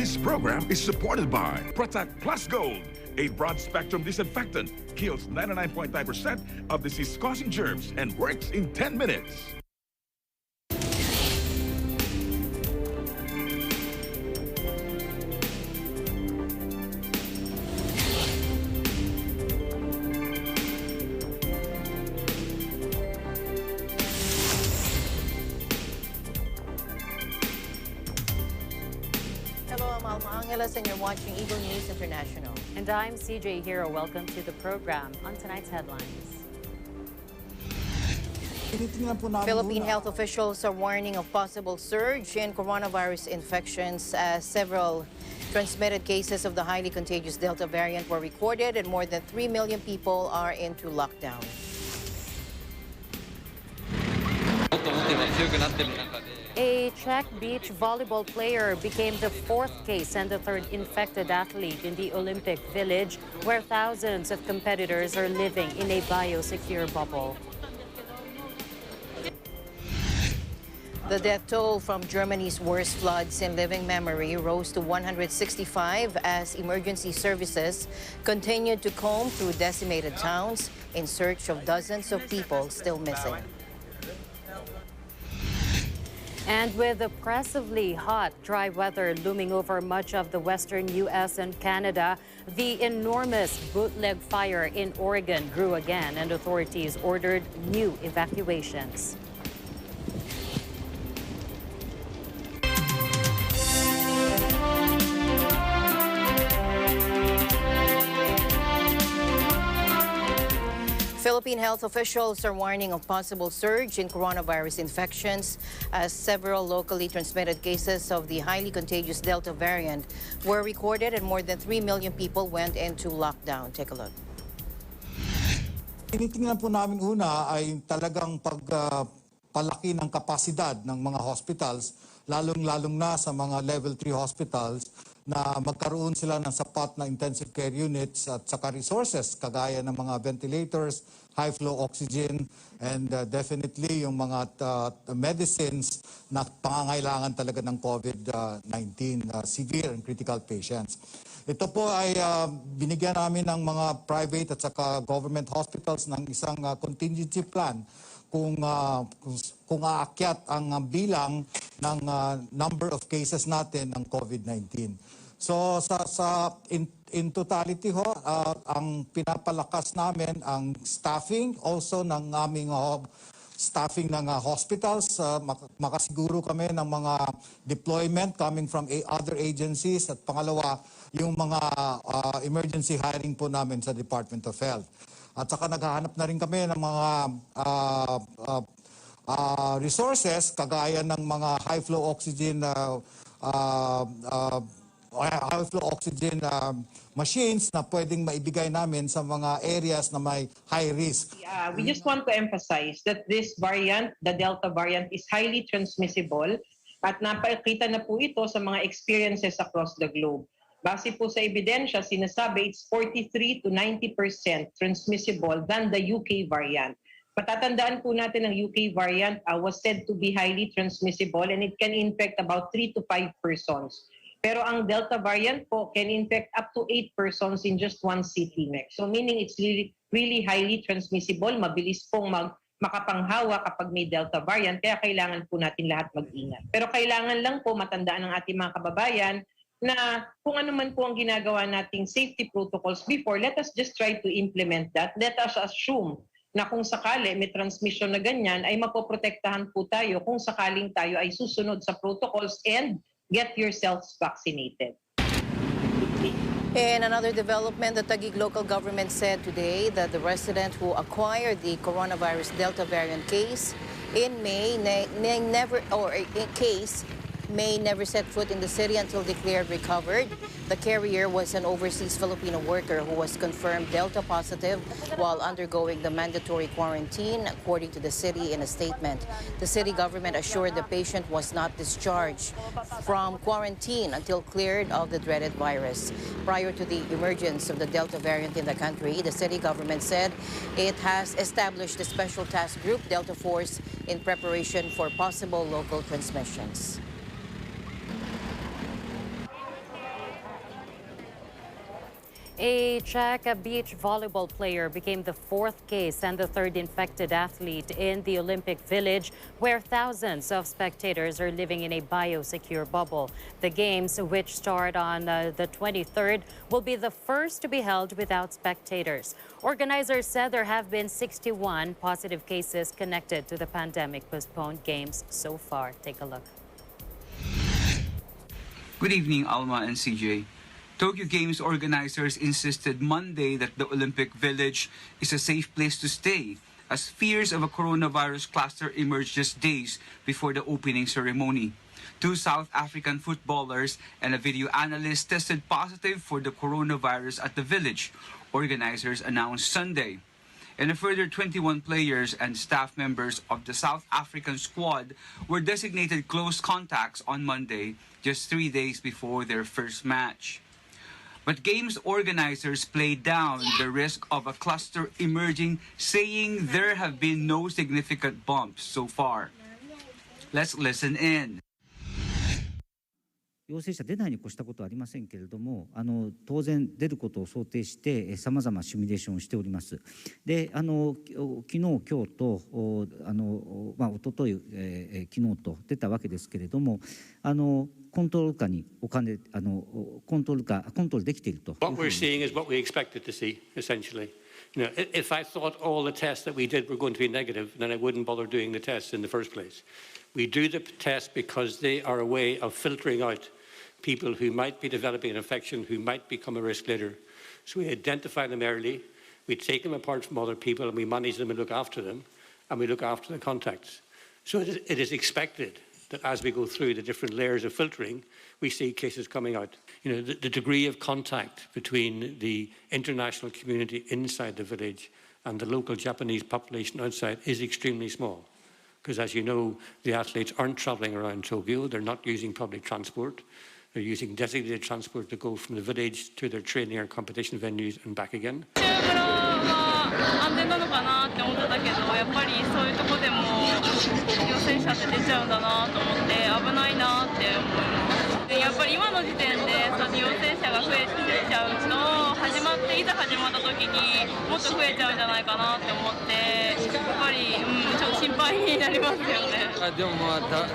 This program is supported by Protect Plus Gold, a broad-spectrum disinfectant, kills 99.9% of disease-causing germs and works in 10 minutes. And you're watching Eagle News International. And I'm CJ Hero. Welcome to the program. On tonight's headlines. Philippine health officials are warning of possible surge in coronavirus infections as several transmitted cases of the highly contagious Delta variant were recorded and more than 3 million people are into lockdown. A Czech beach volleyball player became the 4th case and the 3rd infected athlete in the Olympic Village, where thousands of competitors are living in a biosecure bubble. The death toll from Germany's worst floods in living memory rose to 165 as emergency services continued to comb through decimated towns in search of dozens of people still missing. And with oppressively hot, dry weather looming over much of the western U.S. and Canada, the enormous bootleg fire in Oregon grew again, and authorities ordered new evacuations. Philippine health officials are warning of possible surge in coronavirus infections as several locally transmitted cases of the highly contagious Delta variant were recorded and more than 3 million people went into lockdown. Take a look. Tinitingnan po namin una ay talagang pagpalaki ng kapasidad ng mga hospitals, lalong-lalong na sa mga level 3 hospitals, na magkaroon sila ng sapat na intensive care units at saka resources kagaya ng mga ventilators, high flow oxygen, and definitely yung mga medicines na pangangailangan talaga ng COVID-19 severe and critical patients. Ito po ay binigyan namin ng mga private at saka government hospitals ng isang contingency plan kung aakyat ang bilang ng number of cases natin ng COVID-19. So in totality ho, ang pinapalakas namin ang staffing also ng aming staffing ng hospitals. Makasiguro kami ng mga deployment coming from other agencies, at pangalawa yung mga emergency hiring po namin sa Department of Health. At saka naghahanap na rin kami ng mga resources kagaya ng mga high flow oxygen machines na pwedeng maibigay namin sa mga areas na may high risk. We just want to emphasize that this variant, the Delta variant, is highly transmissible at napakita na po ito sa mga experiences across the globe. Base po sa ebidensya, sinasabi it's 43 to 90% transmissible than the UK variant. Patatandaan po natin ang UK variant was said to be highly transmissible and it can infect about 3 to 5 persons. Pero ang Delta variant po can infect up to 8 persons in just one city. So meaning it's really highly transmissible, mabilis pong makapanghawa kapag may Delta variant, kaya kailangan po natin lahat mag-ingat. Pero kailangan lang po matandaan ng ating mga kababayan na kung ano man po ang ginagawa nating safety protocols before, let us just try to implement that. Let us assume na kung sakali may transmission na ganyan, ay mapoprotektahan po tayo kung sakaling tayo ay susunod sa protocols and get yourselves vaccinated. In another development, the Taguig local government said today that the resident who acquired the coronavirus Delta variant case in May may never set foot in the city until declared recovered. The carrier was an overseas Filipino worker who was confirmed Delta positive while undergoing the mandatory quarantine, according to the city in a statement. The city government assured the patient was not discharged from quarantine until cleared of the dreaded virus. Prior to the emergence of the Delta variant in the country, the city government said it has established a special task group, Delta Force, in preparation for possible local transmissions. A Czech beach volleyball player became the fourth case and the third infected athlete in the Olympic Village, where thousands of spectators are living in a biosecure bubble. The games, which start on the 23rd, will be the first to be held without spectators. Organizers said there have been 61 positive cases connected to the pandemic-postponed games so far. Take a look. Good evening, Alma and CJ. Tokyo Games organizers insisted Monday that the Olympic Village is a safe place to stay, as fears of a coronavirus cluster emerged just days before the opening ceremony. 2 South African footballers and a video analyst tested positive for the coronavirus at the village, organizers announced Sunday. And a further 21 players and staff members of the South African squad were designated close contacts on Monday, just 3 days before their first match. But games organizers played down the risk of a cluster emerging, saying there have been no significant bumps so far. Let's listen in. 陽性者出ないに越したことはありませんけれども、当然出ることを想定してさまざまシミュレーションをしております。で、昨日今日と一昨日、昨日と出たわけですけれども、コントロール下にコントロールできていると。What we're seeing is what we expected to see, essentially. You know, if I thought all the tests that we did were going to be negative, then I wouldn't bother doing the tests in the first place. We do the tests because they are a way of filtering out people who might be developing an infection, who might become a risk later. So we identify them early, we take them apart from other people, and we manage them and look after them, and we look after the contacts. So it is expected that as we go through the different layers of filtering, we see cases coming out. You know, the degree of contact between the international community inside the village and the local Japanese population outside is extremely small. Because as you know, the athletes aren't traveling around Tokyo, they're not using public transport. They're using designated transport to go from the village to their training or competition venues and back again. 安全なのかなって思ってたけど、やっぱりそういうとこでも陽性者って出ちゃうんだなと思って危ないなって思います。やっぱり今の時点でその陽性者が増えてちゃうといざ始まった時にもっと増えちゃうんじゃないかなって思ってやっぱり、ちょっと心配になりますよね。でも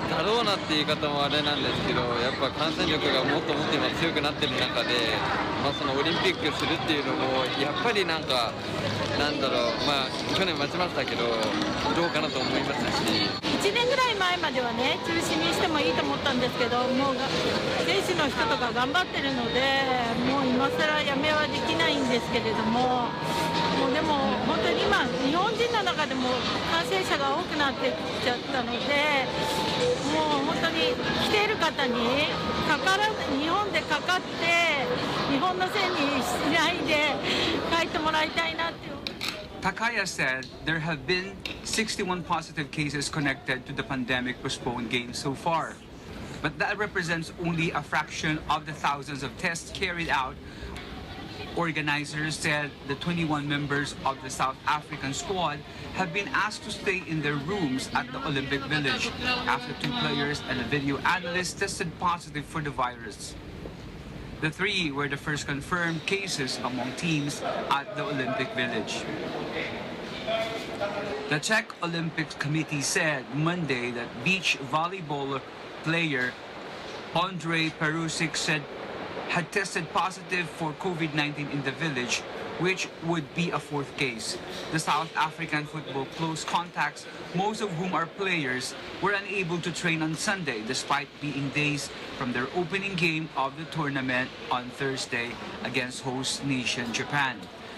だろうなって言い方もあれなんですけど、やっぱ感染力がもっと今強くなってる中で、そのオリンピックするっていうのもやっぱりなんだろう、去年待ちましたけどどうかなと思いますし。1年ぐらい前まではね中止にしてもいいと思ったんですけど、もう選手の人とか頑張ってるのでもう今更やめはできないんですけれども、もうでも本当に今日本人の中でも感染者が多くなってきちゃったので、もう本当に来ている方にかからず日本でかかって日本のせいにしないで帰ってもらいたいなっていう。Takaya said there have been 61 positive cases connected to the pandemic-postponed games so far. But that represents only a fraction of the thousands of tests carried out. Organizers said the 21 members of the South African squad have been asked to stay in their rooms at the Olympic Village after 2 players and a video analyst tested positive for the virus. The 3 were the first confirmed cases among teams at the Olympic Village. The Czech Olympics Committee said Monday that beach volleyball player Andrei Perusic had tested positive for COVID-19 in the village, which would be a 4th case. The South African football close contacts, most of whom are players, were unable to train on Sunday despite being days from their opening game of the tournament on Thursday against host nation Japan.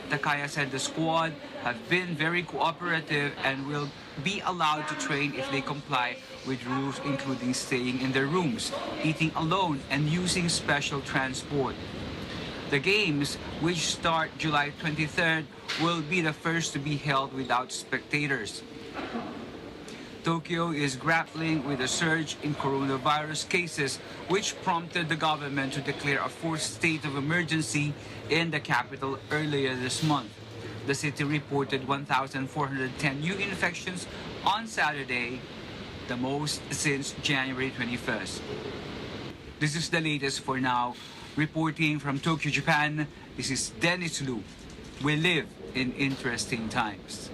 Takaya said the squad have been very cooperative and will be allowed to train if they comply with rules including staying in their rooms, eating alone, and using special transport. The games, which start July 23rd, will be the first to be held without spectators. Tokyo is grappling with a surge in coronavirus cases, which prompted the government to declare a 4th state of emergency in the capital earlier this month. The city reported 1,410 new infections on Saturday, the most since January 21st. This is the latest for now. Reporting from Tokyo, Japan, this is Dennis Lu. We live in interesting times.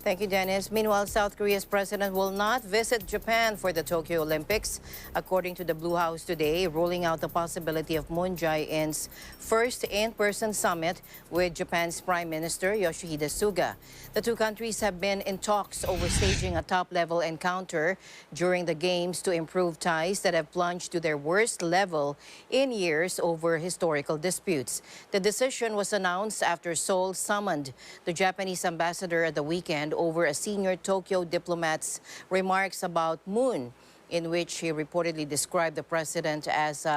Thank you, Dennis. Meanwhile, South Korea's president will not visit Japan for the Tokyo Olympics, according to the Blue House today, ruling out the possibility of Moon Jae-in's first in-person summit with Japan's Prime Minister Yoshihide Suga. The two countries have been in talks over staging a top-level encounter during the Games to improve ties that have plunged to their worst level in years over historical disputes. The decision was announced after Seoul summoned the Japanese ambassador at the weekend over a senior Tokyo diplomat's remarks about Moon, in which he reportedly described the president as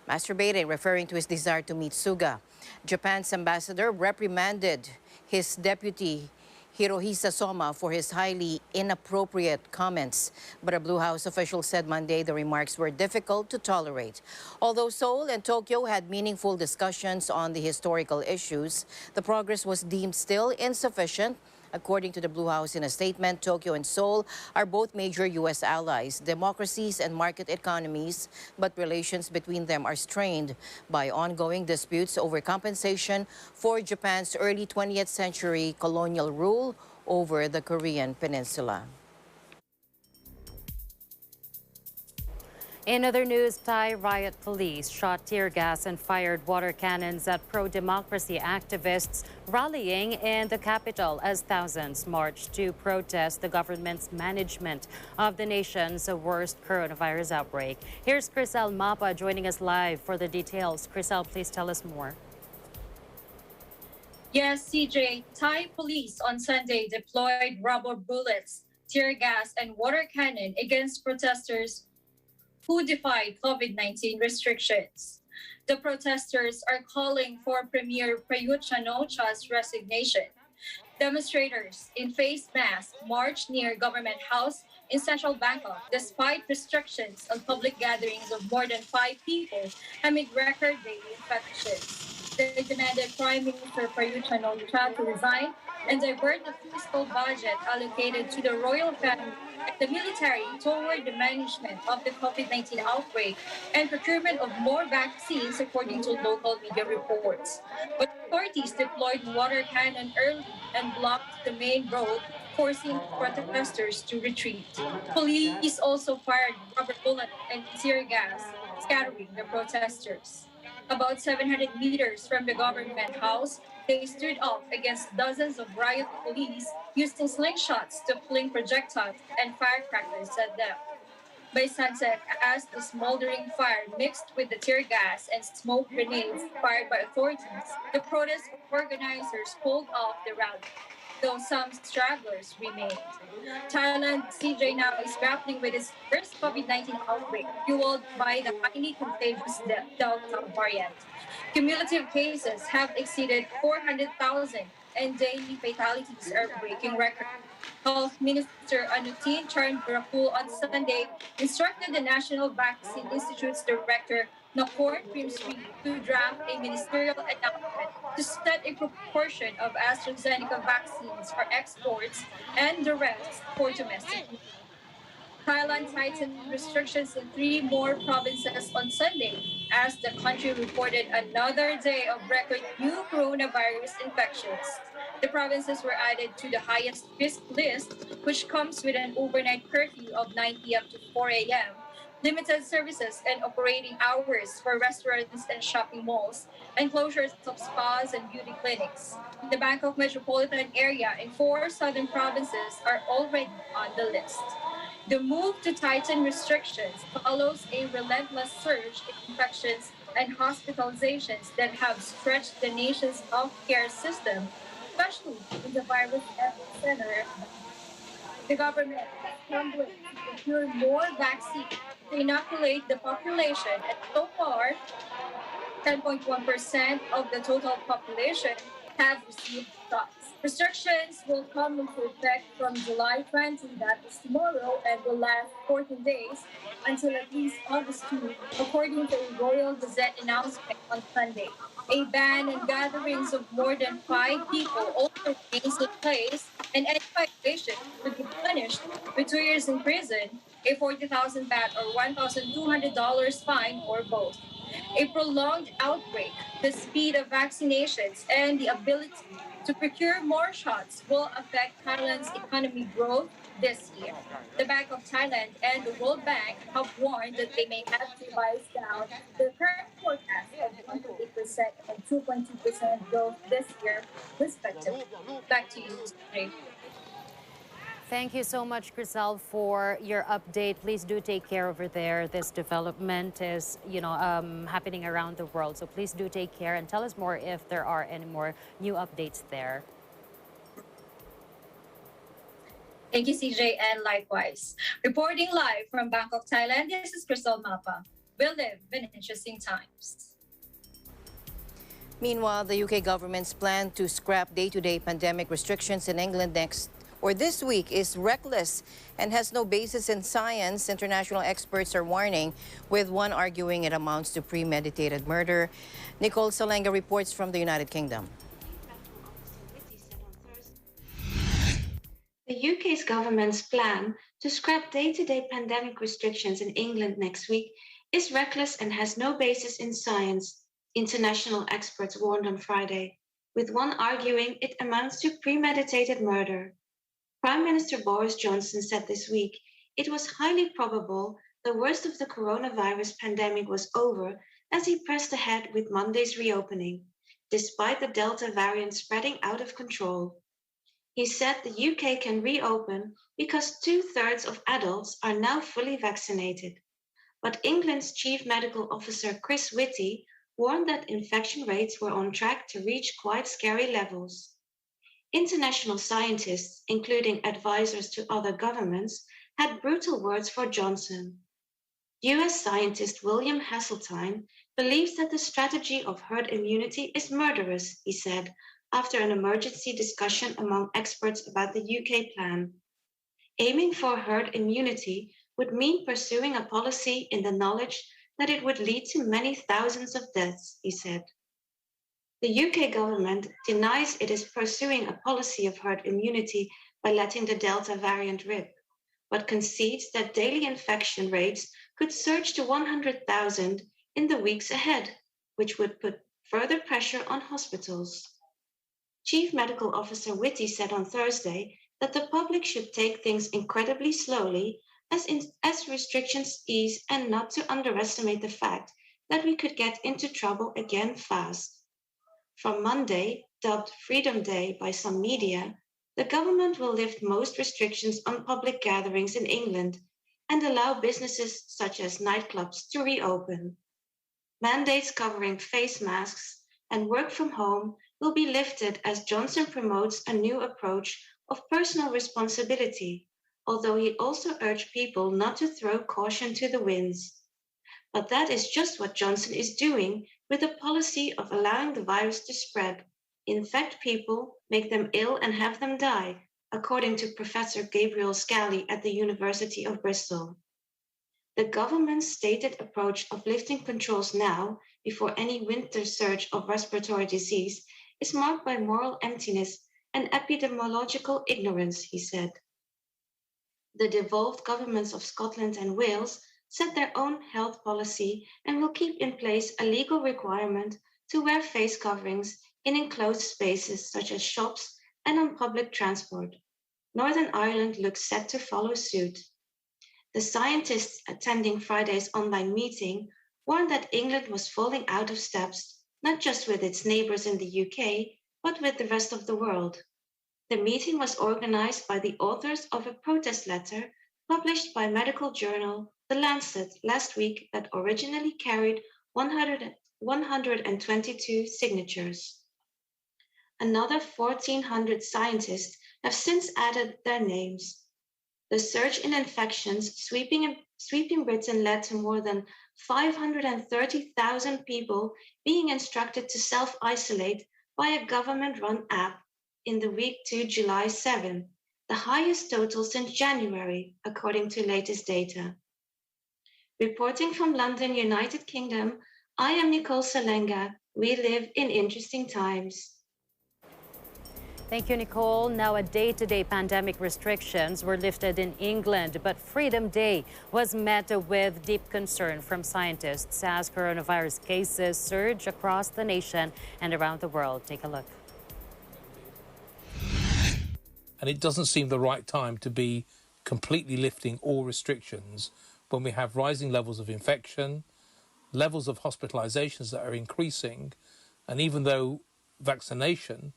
masturbating, referring to his desire to meet Suga. Japan's ambassador reprimanded his deputy Hirohisa Soma for his highly inappropriate comments. But a Blue House official said Monday the remarks were difficult to tolerate. Although Seoul and Tokyo had meaningful discussions on the historical issues, the progress was deemed still insufficient. According to the Blue House in a statement, Tokyo and Seoul are both major U.S. allies, democracies and market economies, but relations between them are strained by ongoing disputes over compensation for Japan's early 20th century colonial rule over the Korean peninsula. In other news, Thai riot police shot tear gas and fired water cannons at pro-democracy activists rallying in the capital as thousands marched to protest the government's management of the nation's worst coronavirus outbreak. Here's Crisel Mapa joining us live for the details. Crisel, please tell us more. Yes, CJ, Thai police on Sunday deployed rubber bullets, tear gas, and water cannon against protesters who defied COVID-19 restrictions. The protesters are calling for Premier Prayut Chan-o-cha's resignation. Demonstrators in face masks marched near Government House in central Bangkok despite restrictions on public gatherings of more than 5 people amid record daily infections. They demanded Prime Minister Prayut Chan-o-cha to resign and divert the fiscal budget allocated to the royal family and the military toward the management of the COVID-19 outbreak and procurement of more vaccines, according to local media reports. But authorities deployed water cannon early and blocked the main road, forcing protesters to retreat. Police also fired rubber bullets and tear gas, scattering the protesters. About 700 meters from the government house, they stood up against dozens of riot police using slingshots to fling projectiles and firecrackers at them. By sunset, as the smoldering fire mixed with the tear gas and smoke grenades fired by authorities, the protest organizers pulled off the rally, though some stragglers remained. Thailand, CJ, now is grappling with its first COVID-19 outbreak, fueled by the highly contagious Delta variant. Cumulative cases have exceeded 400,000 and daily fatalities are breaking records. Health Minister Anutin Charnvirakul on Sunday instructed the National Vaccine Institute's director, Nakor Primsri, to draft a ministerial announcement to set a proportion of AstraZeneca vaccines for exports and the rest for domestic use. Thailand tightened restrictions in 3 more provinces on Sunday as the country reported another day of record new coronavirus infections. The provinces were added to the highest risk list, which comes with an overnight curfew of 9 p.m. to 4 a.m., limited services and operating hours for restaurants and shopping malls, and closures of spas and beauty clinics. The Bangkok metropolitan area and 4 southern provinces are already on the list. The move to tighten restrictions follows a relentless surge in infections and hospitalizations that have stretched the nation's healthcare system, especially in the virus epicenter. The government is scrambling to procure more vaccines to inoculate the population, and so far, 10.1% of the total population have received shots. Restrictions will come into effect from July 20, that is tomorrow, and will last 14 days until at least August 2, according to a Royal Gazette announcement on Sunday. A ban on gatherings of more than 5 people also remains in place, and any violation could be punished with 2 years in prison a 40,000 baht or $1,200 fine, or both. A prolonged outbreak, the speed of vaccinations, and the ability to procure more shots will affect Thailand's economic growth this year. The Bank of Thailand and the World Bank have warned that they may have to revise down their current forecast of 1.8% and 2.2% growth this year, respectively. Back to you, Jay. Thank you so much, Grisel, for your update. Please do take care over there. This development is, happening around the world. So please do take care and tell us more if there are any more new updates there. Thank you, CJ, and likewise. Reporting live from Bangkok, Thailand, this is Crystal Mapa. We live in interesting times. Meanwhile, the UK government's plan to scrap day-to-day pandemic restrictions in England this week is reckless and has no basis in science, international experts are warning, with one arguing it amounts to premeditated murder. Nicole Salenga reports from the United Kingdom. The UK's government's plan to scrap day-to-day pandemic restrictions in England next week is reckless and has no basis in science, international experts warned on Friday, with one arguing it amounts to premeditated murder. Prime Minister Boris Johnson said this week it was highly probable the worst of the coronavirus pandemic was over as he pressed ahead with Monday's reopening, despite the Delta variant spreading out of control. He said the UK can reopen because 2/3 of adults are now fully vaccinated. But England's Chief Medical Officer Chris Whitty warned that infection rates were on track to reach quite scary levels. International scientists, including advisors to other governments, had brutal words for Johnson. US scientist William Hasseltine believes that the strategy of herd immunity is murderous, he said, after an emergency discussion among experts about the UK plan. Aiming for herd immunity would mean pursuing a policy in the knowledge that it would lead to many thousands of deaths, he said. The UK government denies it is pursuing a policy of herd immunity by letting the Delta variant rip, but concedes that daily infection rates could surge to 100,000 in the weeks ahead, which would put further pressure on hospitals. Chief Medical Officer Whitty said on Thursday that the public should take things incredibly slowly as restrictions ease and not to underestimate the fact that we could get into trouble again fast. From Monday, dubbed Freedom Day by some media, the government will lift most restrictions on public gatherings in England and allow businesses such as nightclubs to reopen. Mandates covering face masks and work from home will be lifted as Johnson promotes a new approach of personal responsibility, although he also urged people not to throw caution to the winds. But that is just what Johnson is doing with a policy of allowing the virus to spread, infect people, make them ill and have them die, according to Professor Gabriel Scally at the University of Bristol. The government's stated approach of lifting controls now, before any winter surge of respiratory disease, is marked by moral emptiness and epidemiological ignorance, he said. The devolved governments of Scotland and Wales set their own health policy and will keep in place a legal requirement to wear face coverings in enclosed spaces such as shops and on public transport. Northern Ireland looks set to follow suit. The scientists attending Friday's online meeting warned that England was falling out of steps, not just with its neighbours in the UK, but with the rest of the world. The meeting was organized by the authors of a protest letter published by medical journal The Lancet last week that originally carried 122 signatures. Another 1,400 scientists have since added their names. The surge in infections sweeping Britain led to more than 530,000 people being instructed to self-isolate by a government-run app in the week to July 7, the highest total since January, according to latest data. Reporting from London, United Kingdom, I am Nicole Salenga. We live in interesting times. Thank you, Nicole. Now, a day-to-day pandemic restrictions were lifted in England, but Freedom Day was met with deep concern from scientists as coronavirus cases surge across the nation and around the world. Take a look. And it doesn't seem the right time to be completely lifting all restrictions when we have rising levels of infection, levels of hospitalizations that are increasing, and even though vaccination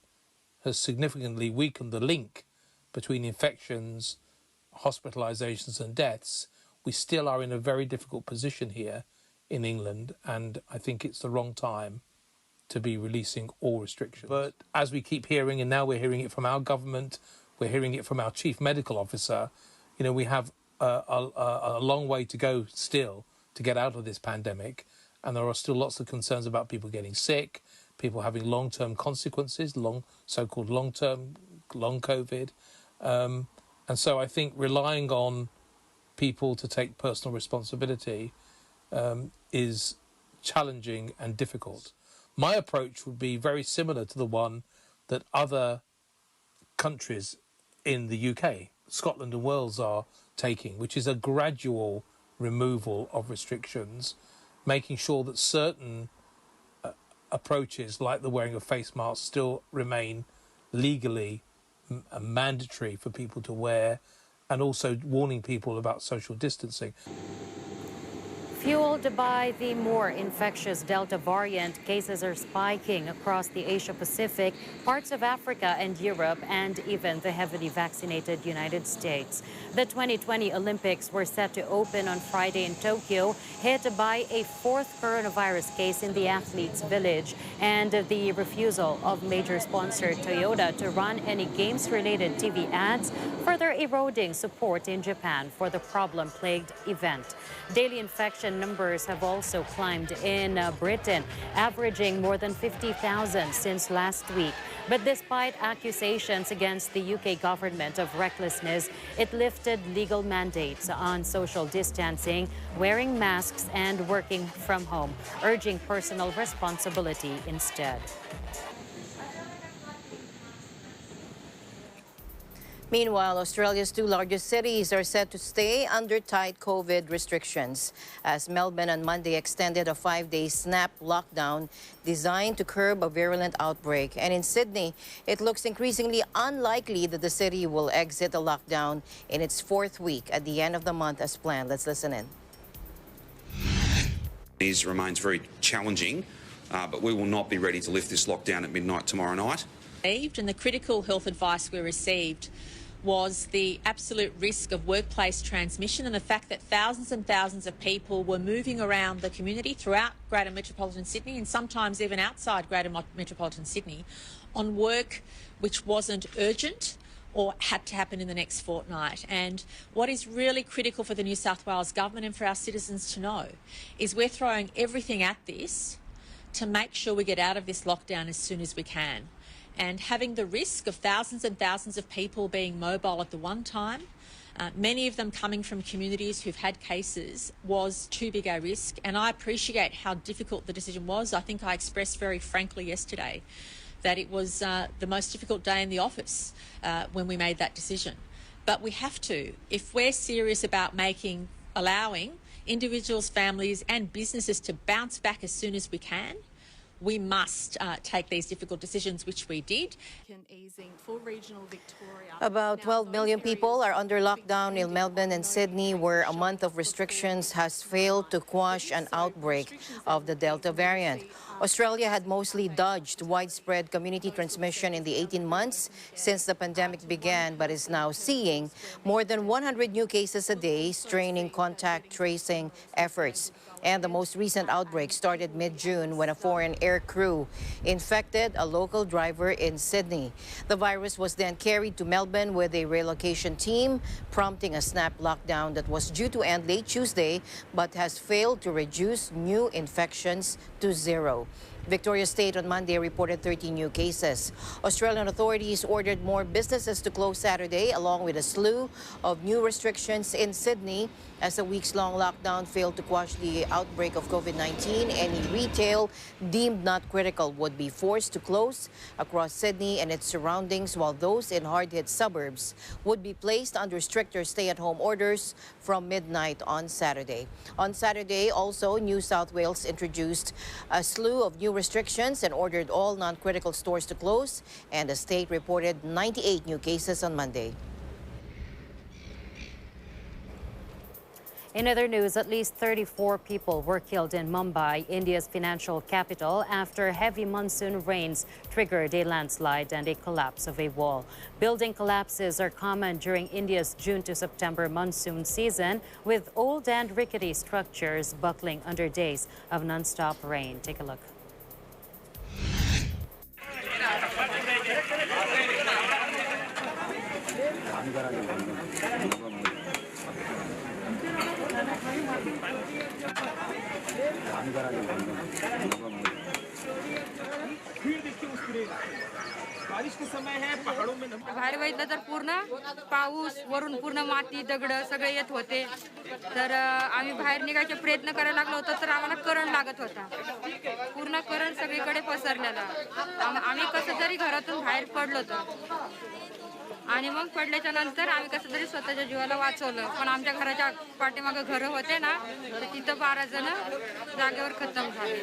has significantly weakened the link between infections, hospitalizations and deaths, we still are in a very difficult position here in England, and I think it's the wrong time to be releasing all restrictions. But as we keep hearing, and now we're hearing it from our government, we're hearing it from our chief medical officer, you know, we have a long way to go still to get out of this pandemic, and there are still lots of concerns about people getting sick, people having long-term consequences, so-called long-term, long COVID. And so I think relying on people to take personal responsibility is challenging and difficult. My approach would be very similar to the one that other countries in the UK, Scotland and Wales, are taking, which is a gradual removal of restrictions, making sure that certain approaches like the wearing of face masks still remain legally mandatory for people to wear, and also warning people about social distancing. Fueled by the more infectious Delta variant, cases are spiking across the Asia-Pacific, parts of Africa and Europe, and even the heavily vaccinated United States. The 2020 Olympics were set to open on Friday in Tokyo, hit by a fourth coronavirus case in the athletes' village, and the refusal of major sponsor Toyota to run any games-related TV ads, further eroding support in Japan for the problem-plagued event. Daily infection numbers have also climbed in Britain, averaging more than 50,000 since last week. But despite accusations against the UK government of recklessness, it lifted legal mandates on social distancing, wearing masks, and working from home, urging personal responsibility instead. Meanwhile, Australia's two largest cities are set to stay under tight COVID restrictions as Melbourne on Monday extended a 5-day snap lockdown designed to curb a virulent outbreak. And in Sydney, it looks increasingly unlikely that the city will exit the lockdown in its fourth week at the end of the month as planned. Let's listen in. It remains very challenging, but we will not be ready to lift this lockdown at midnight tomorrow night. And the critical health advice we received was the absolute risk of workplace transmission and the fact that thousands and thousands of people were moving around the community throughout Greater Metropolitan Sydney and sometimes even outside Greater Metropolitan Sydney on work which wasn't urgent or had to happen in the next fortnight. And what is really critical for the New South Wales government and for our citizens to know is we're throwing everything at this to make sure we get out of this lockdown as soon as we can. And having the risk of thousands and thousands of people being mobile at the one time, many of them coming from communities who've had cases, was too big a risk. And I appreciate how difficult the decision was. I think I expressed very frankly yesterday that it was the most difficult day in the office when we made that decision. But we have to, if we're serious about allowing individuals, families and businesses to bounce back as soon as we can, we must take these difficult decisions, which we did. About 12 million people are under lockdown in Melbourne and Sydney, where a month of restrictions has failed to quash an outbreak of the Delta variant. Australia had mostly dodged widespread community transmission in the 18 months since the pandemic began, but is now seeing more than 100 new cases a day, straining contact tracing efforts. And the most recent outbreak started mid-June when a foreign air crew infected a local driver in Sydney. The virus was then carried to Melbourne with a relocation team, prompting a snap lockdown that was due to end late Tuesday, but has failed to reduce new infections to 0. Victoria State on Monday reported 13 new cases. Australian authorities ordered more businesses to close Saturday, along with a slew of new restrictions in Sydney. As a weeks-long lockdown failed to quash the outbreak of COVID-19, any retail deemed not critical would be forced to close across Sydney and its surroundings, while those in hard-hit suburbs would be placed under stricter stay-at-home orders from midnight on Saturday. On Saturday, also, New South Wales introduced a slew of new restrictions and ordered all non-critical stores to close, and the state reported 98 new cases on Monday. In other news, at least 34 people were killed in Mumbai, India's financial capital, after heavy monsoon rains triggered a landslide and a collapse of a wall. Building collapses are common during India's June to September monsoon season, with old and rickety structures buckling under days of non-stop rain. Take a look. बाहेर बघितलं तर पूर्ण पाऊस वरून पूर्ण माती दगड सगळे येत होते तर आम्ही बाहेर निघायचे प्रयत्न करायला लागलो होतो तर आम्हाला करंट लागत होता पूर्ण करंट सगळीकडे पसरलेला आम्ही कसं तरी घरातून बाहेर पडलो होतो आणि मग पडल्याच्या नंतर आम्ही कसं तरी स्वतःच्या जीवाला वाचवलं पण आमच्या घराच्या पाठीमागे घरं होते ना तर तिथं 12 जण जागेवर खतम झाले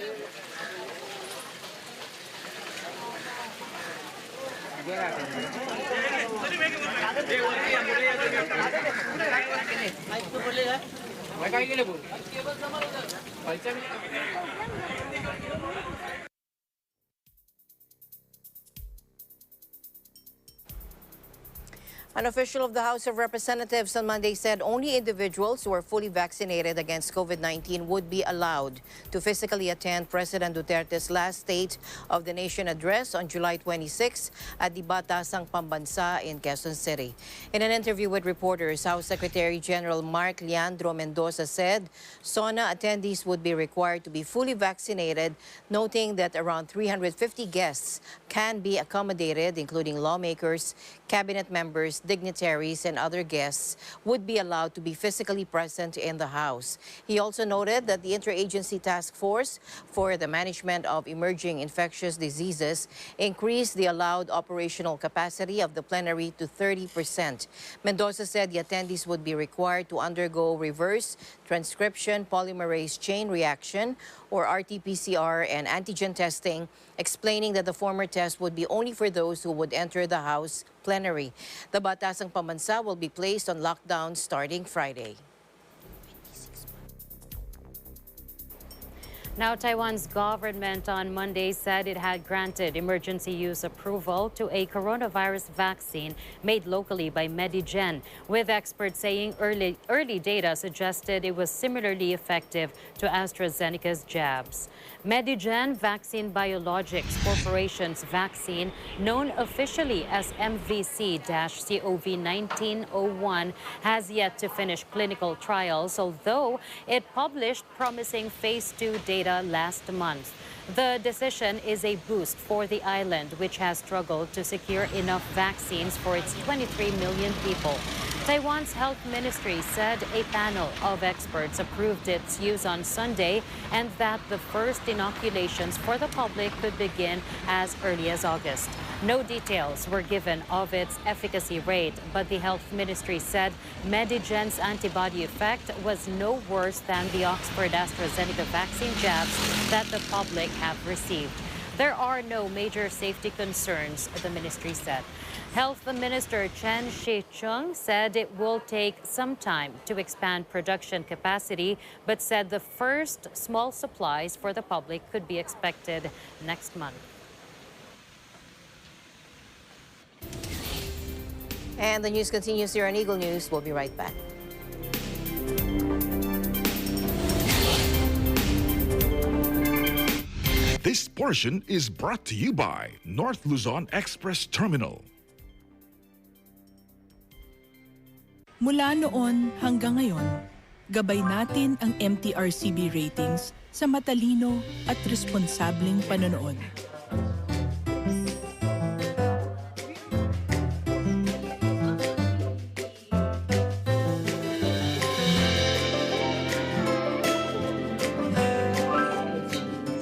An official of the House of Representatives on Monday said only individuals who are fully vaccinated against COVID-19 would be allowed to physically attend President Duterte's last State of the Nation address on July 26 at the Batasang Pambansa in Quezon City. In an interview with reporters, House Secretary General Mark Leandro Mendoza said SONA attendees would be required to be fully vaccinated, noting that around 350 guests can be accommodated, including lawmakers, cabinet members, dignitaries, and other guests would be allowed to be physically present in the House. He also noted that the Interagency Task Force for the Management of Emerging Infectious Diseases increased the allowed operational capacity of the plenary to 30%. Mendoza said the attendees would be required to undergo reverse transcription polymerase chain reaction, or RT-PCR, and antigen testing, explaining that the former test would be only for those who would enter the House plenary. The Batasang Pambansa will be placed on lockdown starting Friday. Now, Taiwan's government on Monday said it had granted emergency use approval to a coronavirus vaccine made locally by Medigen, with experts saying early data suggested it was similarly effective to AstraZeneca's jabs. Medigen Vaccine Biologics Corporation's vaccine, known officially as MVC-CoV-1901, has yet to finish clinical trials, although it published promising phase 2 data last month. The decision is a boost for the island, which has struggled to secure enough vaccines for its 23 million people. Taiwan's health ministry said a panel of experts approved its use on Sunday and that the first inoculations for the public could begin as early as August. No details were given of its efficacy rate, but the health ministry said Medigen's antibody effect was no worse than the Oxford AstraZeneca vaccine jabs that the public have received. There are no major safety concerns, the ministry said. Health Minister Chen Shih-chung said it will take some time to expand production capacity, but said the first small supplies for the public could be expected next month. And the news continues here on Eagle News. We'll be right back. This portion is brought to you by North Luzon Express Terminal. Mula noon hanggang ngayon, gabay natin ang MTRCB ratings sa matalino at responsableng panonood.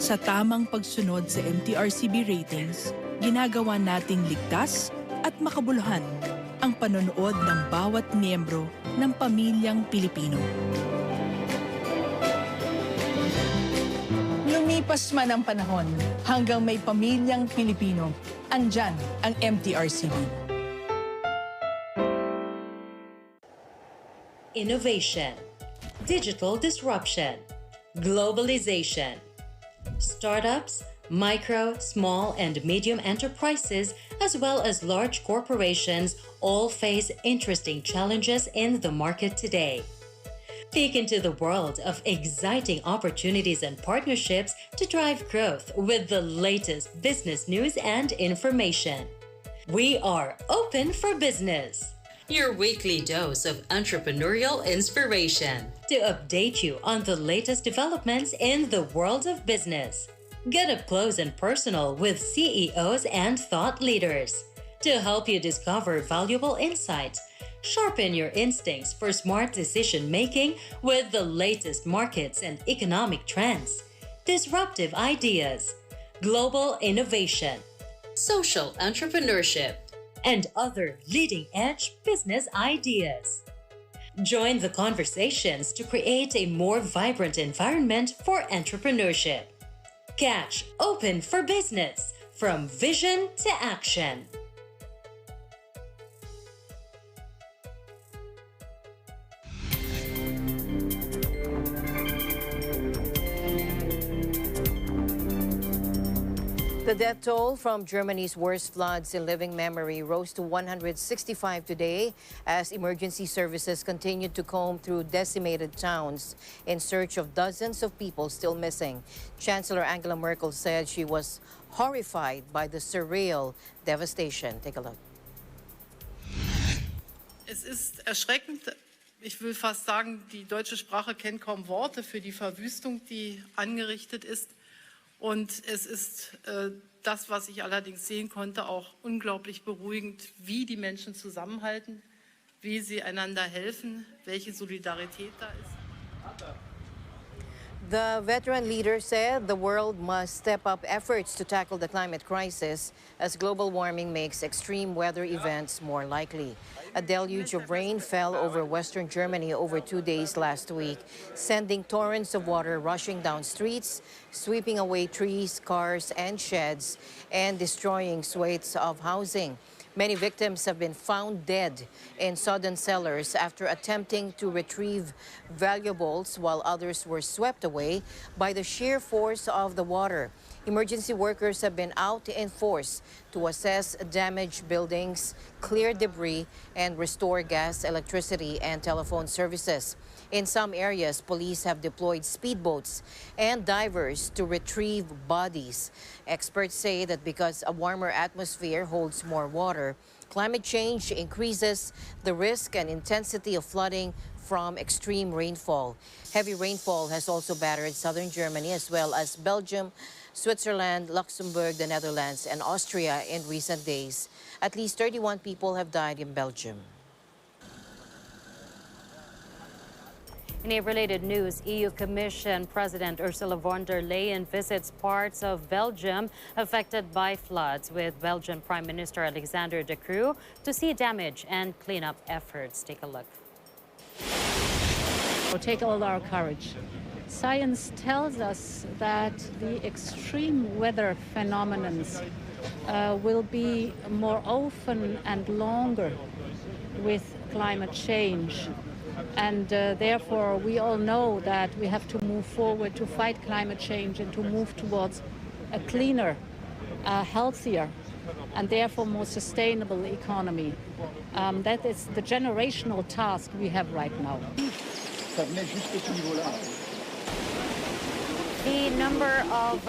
Sa tamang pagsunod sa MTRCB ratings, ginagawa nating ligtas at makabuluhan ang panonood ng bawat miyembro ng pamilyang Pilipino. Lumipas man ang panahon, hanggang may pamilyang Pilipino, andyan ang MTRCB. Innovation, digital disruption, globalization. Startups, micro, small, and medium enterprises, as well as large corporations, all face interesting challenges in the market today. Peek into the world of exciting opportunities and partnerships to drive growth with the latest business news and information. We are open for business. Your weekly dose of entrepreneurial inspiration to update you on the latest developments in the world of business. Get up close and personal with CEOs and thought leaders to help you discover valuable insights. Sharpen your instincts for smart decision making with the latest markets and economic trends, disruptive ideas, global innovation, social entrepreneurship, and other leading-edge business ideas. Join the conversations to create a more vibrant environment for entrepreneurship. Catch Open for Business, from vision to action. The death toll from Germany's worst floods in living memory rose to 165 today as emergency services continued to comb through decimated towns in search of dozens of people still missing. Chancellor Angela Merkel said she was horrified by the surreal devastation. Take a look. Es ist erschreckend. Ich will fast sagen, die deutsche Sprache kennt kaum Worte für die Verwüstung, die angerichtet ist. Und es ist das, was ich allerdings sehen konnte, auch unglaublich beruhigend, wie die Menschen zusammenhalten, wie sie einander helfen, welche Solidarität da ist. The veteran leader said the world must step up efforts to tackle the climate crisis as global warming makes extreme weather events more likely. A deluge of rain fell over western Germany over 2 days last week, sending torrents of water rushing down streets, sweeping away trees, cars, and sheds, and destroying swathes of housing. Many victims have been found dead in sodden cellars after attempting to retrieve valuables, while others were swept away by the sheer force of the water. Emergency workers have been out in force to assess damaged buildings, clear debris, and restore gas, electricity, and telephone services. In some areas, police have deployed speedboats and divers to retrieve bodies. Experts say that because a warmer atmosphere holds more water, climate change increases the risk and intensity of flooding from extreme rainfall. Heavy rainfall has also battered southern Germany as well as Belgium, Switzerland, Luxembourg, the Netherlands, and Austria in recent days. At least 31 people have died in Belgium. In a related news, EU Commission President Ursula von der Leyen visits parts of Belgium affected by floods with Belgian Prime Minister Alexander De Croo to see damage and cleanup efforts. Take a look. Take all our courage. Science tells us that the extreme weather phenomena will be more often and longer with climate change. And therefore, we all know that we have to move forward to fight climate change and to move towards a cleaner, healthier, and therefore more sustainable economy. That is the generational task we have right now. The number of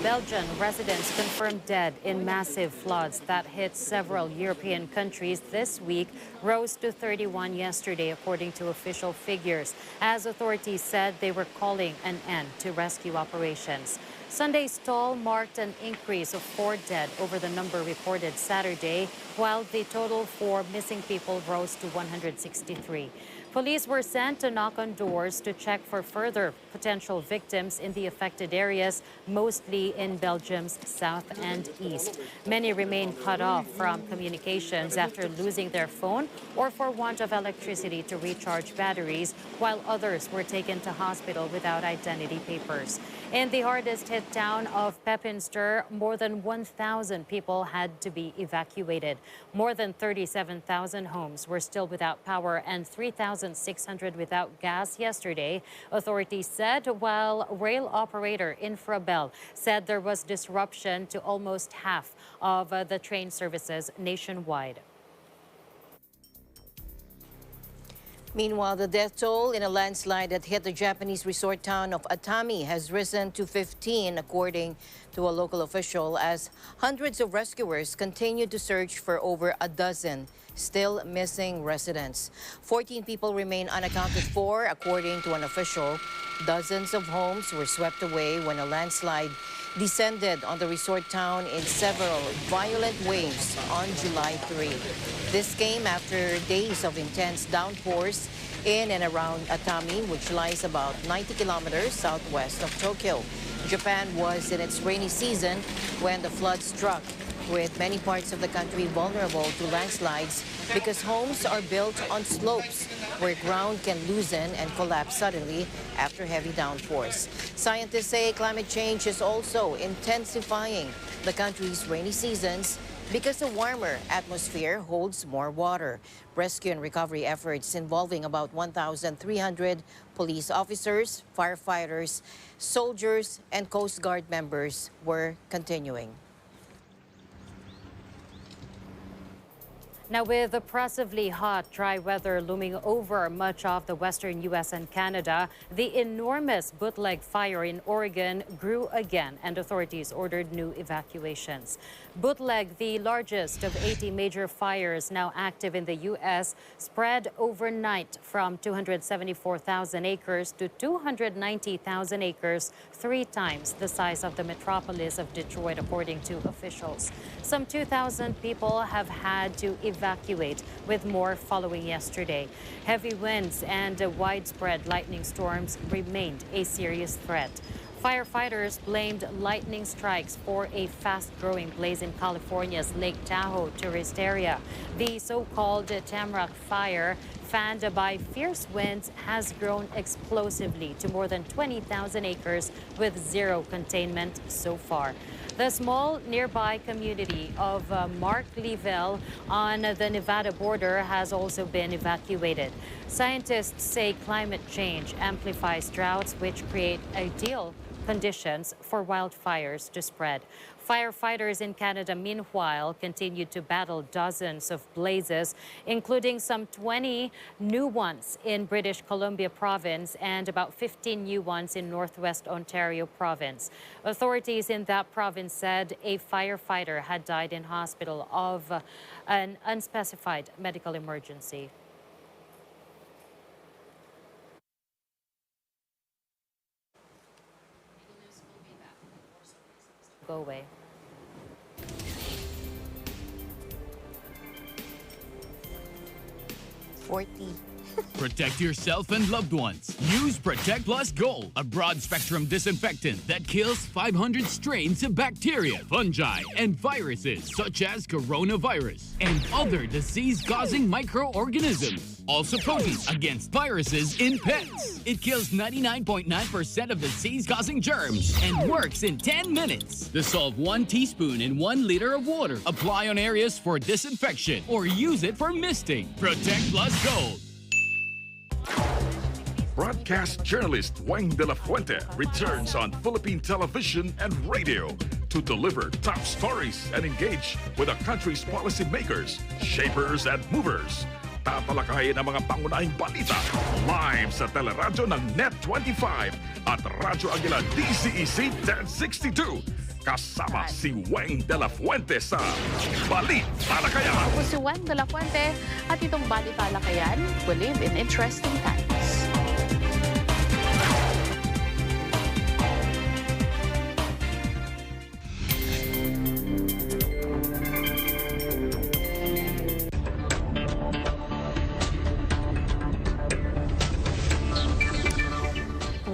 Belgian residents confirmed dead in massive floods that hit several European countries this week rose to 31 yesterday, according to official figures, as authorities said they were calling an end to rescue operations. Sunday's toll marked an increase of 4 dead over the number reported Saturday, while the total for missing people rose to 163. Police were sent to knock on doors to check for further potential victims in the affected areas, mostly in Belgium's south and east. Many remain cut off from communications after losing their phone or for want of electricity to recharge batteries, while others were taken to hospital without identity papers. In the hardest hit town of Pepinster, more than 1,000 people had to be evacuated. More than 37,000 homes were still without power and 3,600 without gas yesterday, authorities said, while rail operator Infrabel said there was disruption to almost half of the train services nationwide. Meanwhile, the death toll in a landslide that hit the Japanese resort town of Atami has risen to 15, according to a local official, as hundreds of rescuers continue to search for over a dozen still missing residents. 14 people remain unaccounted for, according to an official. Dozens of homes were swept away when a landslide descended on the resort town in several violent waves on July 3. This came after days of intense downpours in and around Atami, which lies about 90 kilometers southwest of Tokyo. Japan was in its rainy season when the flood struck, with many parts of the country vulnerable to landslides because homes are built on slopes where ground can loosen and collapse suddenly after heavy downpours. Scientists say climate change is also intensifying the country's rainy seasons because a warmer atmosphere holds more water. Rescue and recovery efforts involving about 1,300 police officers, firefighters, soldiers, and Coast Guard members were continuing. Now, with oppressively hot, dry weather looming over much of the western U.S. and Canada, the enormous bootleg fire in Oregon grew again, and authorities ordered new evacuations. Bootleg, the largest of 80 major fires now active in the U.S., spread overnight from 274,000 acres to 290,000 acres, 3 times the size of the metropolis of Detroit, according to officials. Some 2,000 people have had to evacuate, with more following yesterday. Heavy winds and widespread lightning storms remained a serious threat. Firefighters blamed lightning strikes for a fast-growing blaze in California's Lake Tahoe tourist area. The so-called Tamarack fire, fanned by fierce winds, has grown explosively to more than 20,000 acres with zero containment so far. The small nearby community of Mark-Leavelle on the Nevada border has also been evacuated. Scientists say climate change amplifies droughts, which create ideal conditions for wildfires to spread. Firefighters in Canada, meanwhile, continue to battle dozens of blazes, including some 20 new ones in British Columbia province and about 15 new ones in Northwest Ontario province. Authorities in that province said a firefighter had died in hospital of an unspecified medical emergency. Go away. Protect yourself and loved ones. Use Protect Plus Gold, a broad-spectrum disinfectant that kills 500 strains of bacteria, fungi, and viruses such as coronavirus and other disease-causing microorganisms. Also potent against viruses in pets. It kills 99.9% of disease-causing germs and works in 10 minutes. Dissolve 1 teaspoon in 1 liter of water. Apply on areas for disinfection or use it for misting. Protect Plus Gold. Broadcast journalist Wayne De La Fuente returns on Philippine television and radio to deliver top stories and engage with the country's policymakers, shapers, and movers. Tatalakayin ang mga pangunahing balita live sa teleradyo ng Net25 at Radyo Aguila DCEC 1062. Kasama si Weng de la Fuente sa Balitalakayan. Ako si Weng de la Fuente at itong Balitalakayan, we live in interesting times.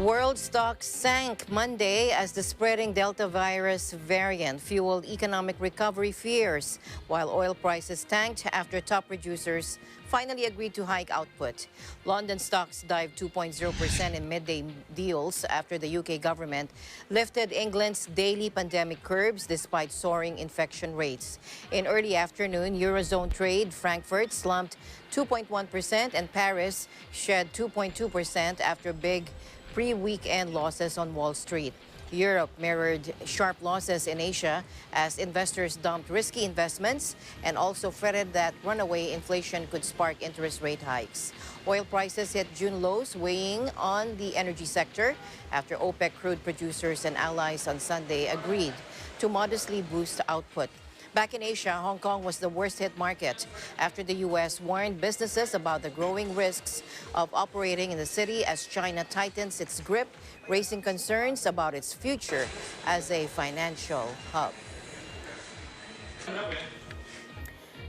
World stocks sank Monday as the spreading Delta virus variant fueled economic recovery fears, while oil prices tanked after top producers finally agreed to hike output. London stocks dived 2.0% in midday deals after the UK government lifted England's daily pandemic curbs despite soaring infection rates. In early afternoon, Eurozone trade Frankfurt slumped 2.1% and Paris shed 2.2% after big pre-weekend losses on Wall Street. Europe mirrored sharp losses in Asia as investors dumped risky investments and also fretted that runaway inflation could spark interest rate hikes. Oil prices hit June lows, weighing on the energy sector after OPEC crude producers and allies on Sunday agreed to modestly boost output. Back in Asia, Hong Kong was the worst-hit market after the U.S. warned businesses about the growing risks of operating in the city as China tightens its grip, raising concerns about its future as a financial hub.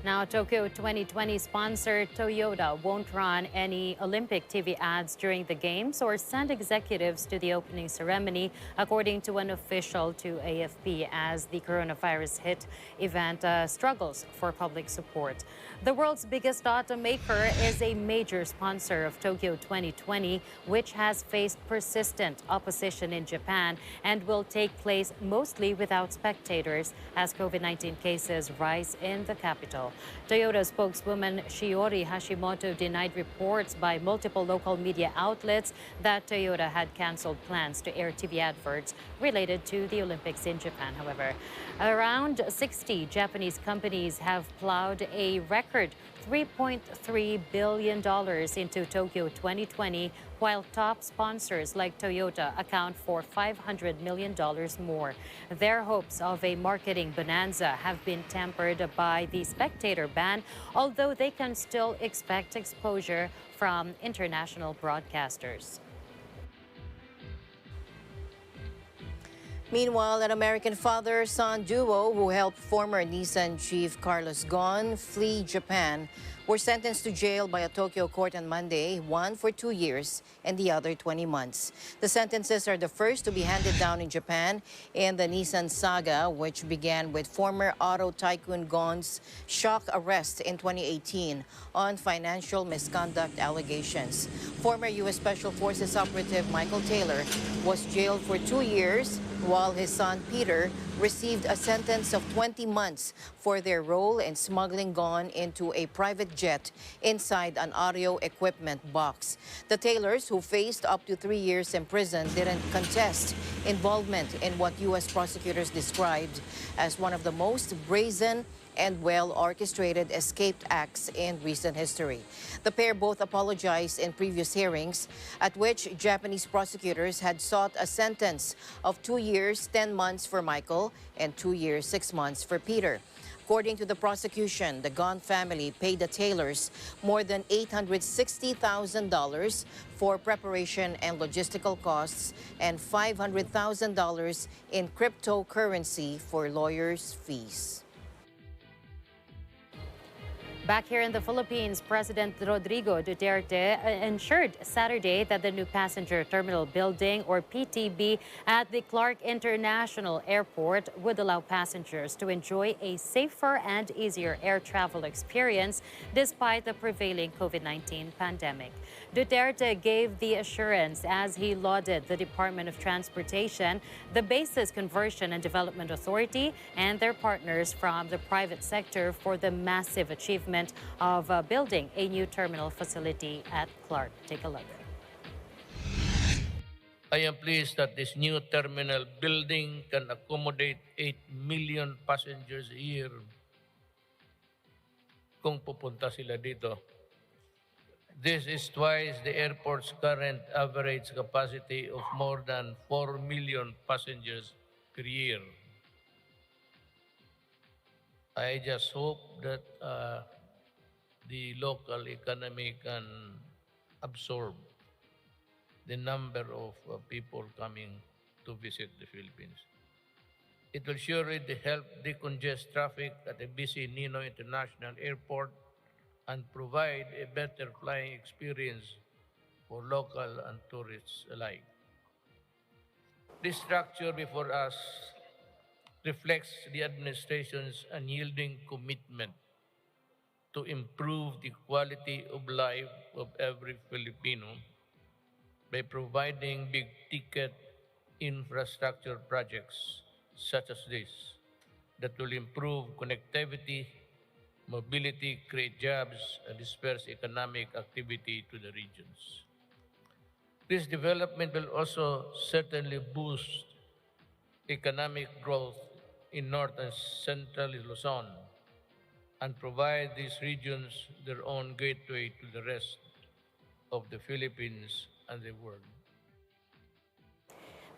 Now, Tokyo 2020 sponsor Toyota won't run any Olympic TV ads during the Games or send executives to the opening ceremony, according to an official to AFP, as the coronavirus hit event struggles for public support. The world's biggest automaker is a major sponsor of Tokyo 2020, which has faced persistent opposition in Japan and will take place mostly without spectators as COVID-19 cases rise in the capital. Toyota spokeswoman Shiori Hashimoto denied reports by multiple local media outlets that Toyota had canceled plans to air TV adverts related to the Olympics in Japan. However, around 60 Japanese companies have plowed a record $3.3 billion into Tokyo 2020, while top sponsors like Toyota account for $500 million more. Their hopes of a marketing bonanza have been tempered by the spectator ban, although they can still expect exposure from international broadcasters. Meanwhile, an American father-son duo who helped former Nissan chief Carlos Ghosn flee Japan were sentenced to jail by a Tokyo court on Monday, one for 2 years and the other 20 months. The sentences are the first to be handed down in Japan in the Nissan saga, which began with former auto tycoon Ghosn's shock arrest in 2018 on financial misconduct allegations. Former U.S. Special Forces operative Michael Taylor was jailed for 2 years, while his son Peter received a sentence of 20 months for their role in smuggling Ghosn into a private jet inside an audio equipment box. The Taylors, who faced up to 3 years in prison, didn't contest involvement in what U.S. prosecutors described as one of the most brazen and well-orchestrated escape acts in recent history. The pair both apologized in previous hearings, at which Japanese prosecutors had sought a sentence of 2 years, 10 months for Michael and 2 years, 6 months for Peter. According to the prosecution, the Ghosn family paid the Taylors more than $860,000 for preparation and logistical costs and $500,000 in cryptocurrency for lawyers' fees. Back here in the Philippines, President Rodrigo Duterte ensured Saturday that the new passenger terminal building, or PTB, at the Clark International Airport would allow passengers to enjoy a safer and easier air travel experience despite the prevailing COVID-19 pandemic. Duterte gave the assurance as he lauded the Department of Transportation, the Bases Conversion and Development Authority, and their partners from the private sector for the massive achievement of building a new terminal facility at Clark. Take a look. I am pleased that this new terminal building can accommodate 8 million passengers a year kung pupunta sila dito. This is twice the airport's current average capacity of more than 4 million passengers per year. I just hope that the local economy can absorb the number of people coming to visit the Philippines. It will surely help decongest traffic at the busy Nino International Airport and provide a better flying experience for local and tourists alike. This structure before us reflects the administration's unyielding commitment to improve the quality of life of every Filipino by providing big-ticket infrastructure projects such as this that will improve connectivity, mobility, create jobs, and disperse economic activity to the regions. This development will also certainly boost economic growth in North and Central Luzon and provide these regions their own gateway to the rest of the Philippines and the world.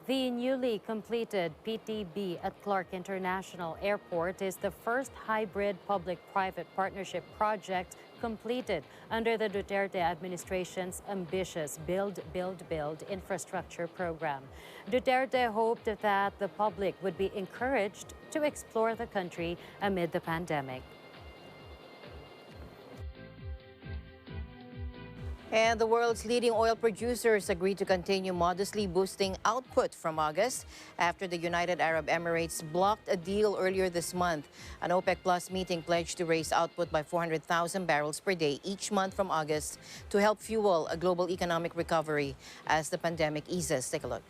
The newly completed PTB at Clark International Airport is the first hybrid public-private partnership project completed under the Duterte administration's ambitious Build, Build, Build infrastructure program. Duterte hoped that the public would be encouraged to explore the country amid the pandemic. And the world's leading oil producers agreed to continue modestly boosting output from August after the United Arab Emirates blocked a deal earlier this month. An OPEC Plus meeting pledged to raise output by 400,000 barrels per day each month from August to help fuel a global economic recovery as the pandemic eases. Take a look.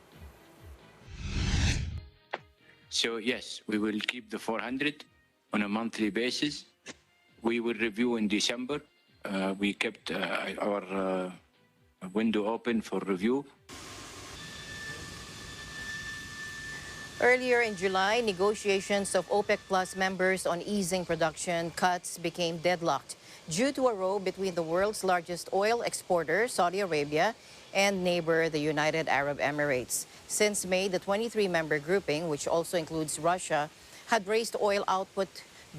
So yes, we will keep the 400 on a monthly basis. We will review in December. We kept our window open for review. Earlier in July, negotiations of OPEC Plus members on easing production cuts became deadlocked due to a row between the world's largest oil exporter, Saudi Arabia, and neighbor, the United Arab Emirates. Since May, the 23-member grouping, which also includes Russia, had raised oil output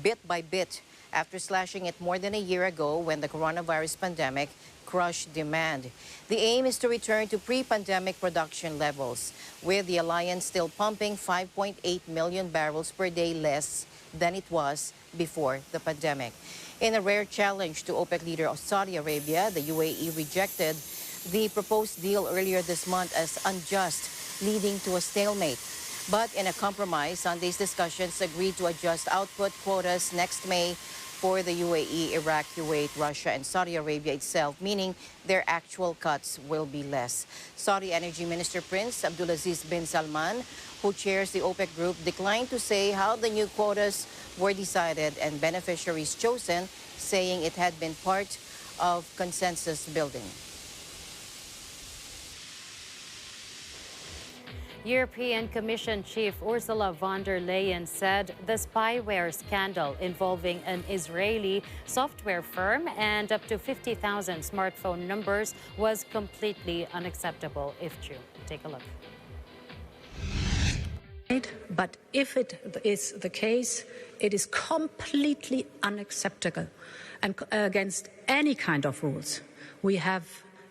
bit by bit after slashing it more than a year ago when the coronavirus pandemic crushed demand. The aim is to return to pre-pandemic production levels, with the alliance still pumping 5.8 million barrels per day less than it was before the pandemic. In a rare challenge to OPEC leader of Saudi Arabia, the UAE rejected the proposed deal earlier this month as unjust, leading to a stalemate. But in a compromise, Sunday's discussions agreed to adjust output quotas next May for the UAE, Iraq, Kuwait, Russia, and Saudi Arabia itself, meaning their actual cuts will be less. Saudi Energy Minister Prince Abdulaziz bin Salman, who chairs the OPEC group, declined to say how the new quotas were decided and beneficiaries chosen, saying it had been part of consensus building. European Commission Chief Ursula von der Leyen said the spyware scandal involving an Israeli software firm and up to 50,000 smartphone numbers was completely unacceptable, if true. Take a look. But if it is the case, it is completely unacceptable and against any kind of rules we have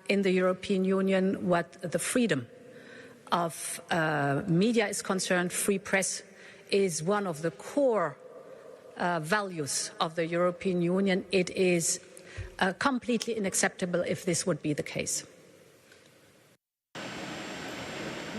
in the European Union, what the freedom of media is concerned. Free press is one of the core values of the European Union. It is completely unacceptable if this would be the case.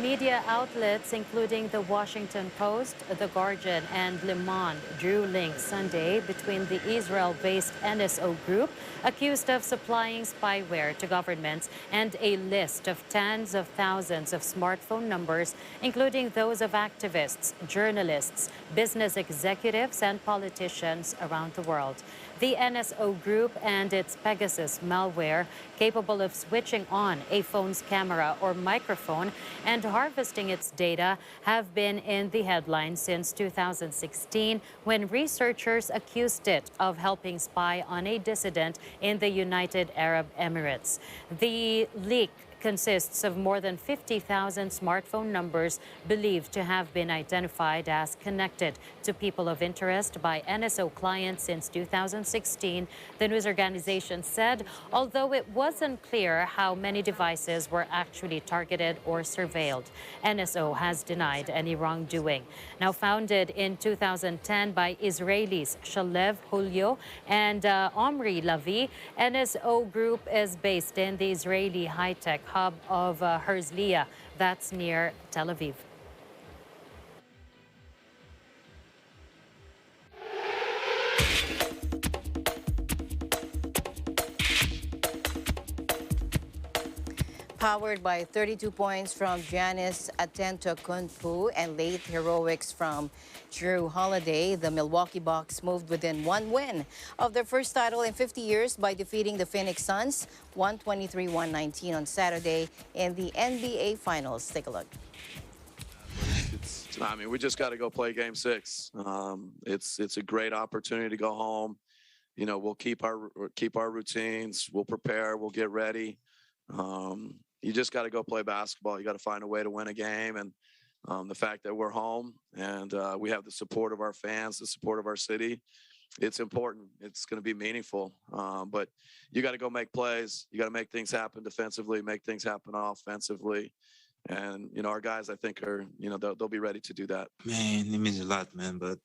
Media outlets, including The Washington Post, The Guardian, and Le Monde, drew links Sunday between the Israel-based NSO group, accused of supplying spyware to governments, and a list of tens of thousands of smartphone numbers, including those of activists, journalists, business executives, and politicians around the world. The NSO Group and its Pegasus malware, capable of switching on a phone's camera or microphone and harvesting its data, have been in the headlines since 2016 when researchers accused it of helping spy on a dissident in the United Arab Emirates. The leak consists of more than 50,000 smartphone numbers believed to have been identified as connected to people of interest by NSO clients since 2016, the news organization said, although it wasn't clear how many devices were actually targeted or surveilled. NSO has denied any wrongdoing. Now founded in 2010 by Israelis Shalev Julio and Omri Lavi, NSO Group is based in the Israeli high-tech hub of Herzliya, that's near Tel Aviv. Powered by 32 points from Giannis Antetokounmpo and late heroics from Jrue Holiday, the Milwaukee Bucks moved within one win of their first title in 50 years by defeating the Phoenix Suns 123-119 on Saturday in the NBA Finals. Take a look. I mean, we just got to go play Game 6. It's a great opportunity to go home. You know, we'll keep our routines. We'll prepare. We'll get ready. You just got to go play basketball. You got to find a way to win a game. And the fact that we're home and we have the support of our fans, the support of our city, it's important. It's going to be meaningful. But you got to go make plays. You got to make things happen defensively, make things happen offensively. And, you know, our guys, I think, are, you know, they'll be ready to do that. Man, it means a lot, man. But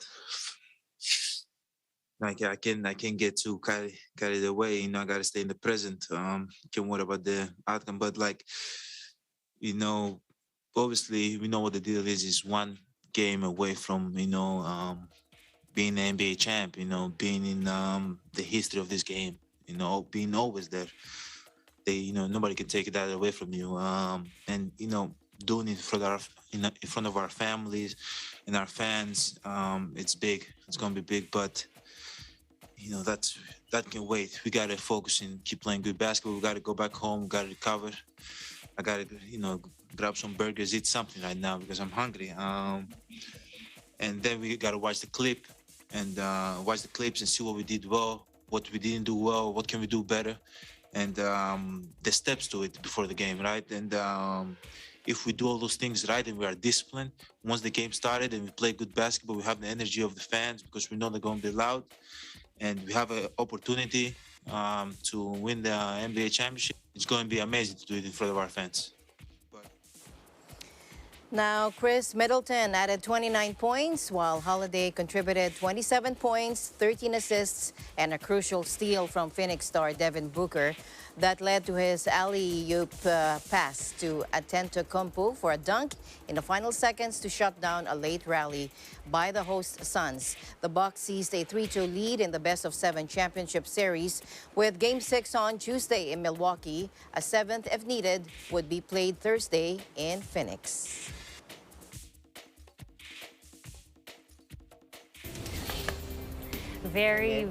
like I can't get too carried away. You know, I gotta stay in the present. Can't worry about the outcome. But like, you know, obviously we know what the deal is. Is one game away from, you know, being an NBA champ. You know, being in the history of this game. You know, being always there. You know, nobody can take that away from you. And you know, doing it in front of our families and our fans, it's big. It's gonna be big, but. You know, that can wait. We got to focus and keep playing good basketball. We got to go back home. We got to recover. I got to, you know, grab some burgers, eat something right now because I'm hungry. And then we got to watch the clip and watch the clips and see what we did well, what we didn't do well, what can we do better, and the steps to it before the game, right? And if we do all those things right and we are disciplined, once the game started and we play good basketball, we have the energy of the fans because we know they're going to be loud. And we have an opportunity to win the NBA championship. It's going to be amazing to do it in front of our fans. Now, Chris Middleton added 29 points, while Holiday contributed 27 points, 13 assists, and a crucial steal from Phoenix star Devin Booker. That led to his alley-oop pass to Antetokounmpo for a dunk in the final seconds to shut down a late rally by the host Suns. The Bucks seized a 3-2 lead in the best-of-7 championship series with Game 6 on Tuesday in Milwaukee. A seventh, if needed, would be played Thursday in Phoenix. Very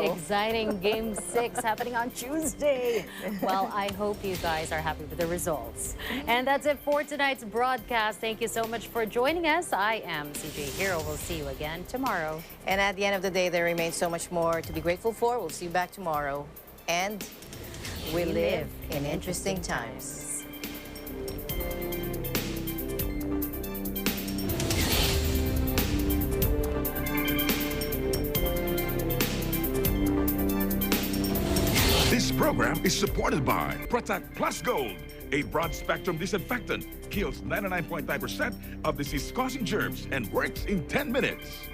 exciting Game 6 happening on Tuesday. Well, I hope you guys are happy with the results. And that's it for tonight's broadcast. Thank you so much for joining us. I am CJ Hero. We'll see you again tomorrow. And at the end of the day, there remains so much more to be grateful for. We'll see you back tomorrow. And we live in interesting times. This program is supported by Protect Plus Gold, a broad-spectrum disinfectant, kills 99.9% of disease-causing germs and works in 10 minutes.